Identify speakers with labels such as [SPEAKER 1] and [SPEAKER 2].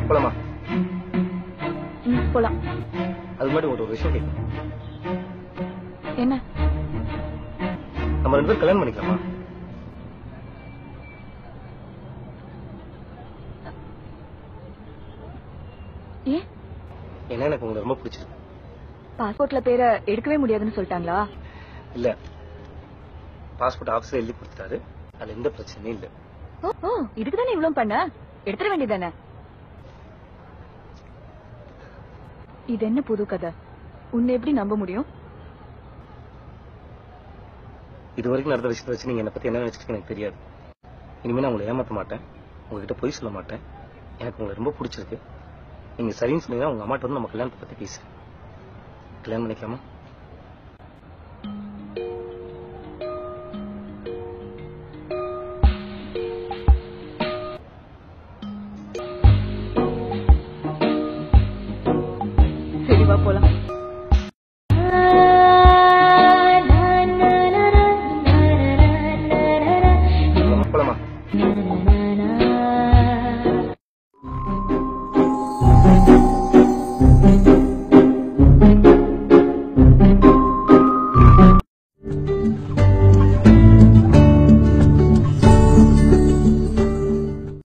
[SPEAKER 1] போலாமா?
[SPEAKER 2] போலாம்.
[SPEAKER 1] அது மாதிரி ஒரு விஷயம் கேட்கணும்.
[SPEAKER 2] என்ன?
[SPEAKER 1] நம்ம 2 பேரும் கல்யாணம் பண்ணிக்கலாமா?
[SPEAKER 2] ஏன்?
[SPEAKER 1] ஏன்னா எனக்கு உங்களை ரொம்ப பிடிச்சிருக்கு.
[SPEAKER 2] பாஸ்போர்ட்ல பேரை எடுக்கவே முடியாதுன்னு சொல்லிட்டாங்களா?
[SPEAKER 1] இல்ல, பாஸ்போர்ட் ஆபீஸ்ல எழுதி கொடுத்துட்டாரு. அதுல எந்த பிரச்சனையும் இல்ல.
[SPEAKER 2] ஓ, இதுக்குதானே இவ்வளவு பண்ண? எடுத்துட வேண்டியதானே? இது என்ன புது கதை? உன்னை எப்படி நம்ப முடியும்?
[SPEAKER 1] இது வரைக்கும் நடந்த விஷயத்தை வச்சு நீங்க என்ன பத்தி என்ன நினைச்சிட்டு எனக்கு தெரியாது. இனிமே நான் உங்களை ஏமாத்த மாட்டேன், உங்ககிட்ட பொய் சொல்ல மாட்டேன். எனக்கு உங்களை ரொம்ப பிடிச்சிருக்கு. நீங்க சரின்னு சொன்னீங்கன்னா உங்க அம்மாட்ட வந்து நம்ம கல்யாணத்தை பத்தி பேசு. கல்யாணம் பண்ணிக்கலாமா?
[SPEAKER 2] சரி, வா போலாம்.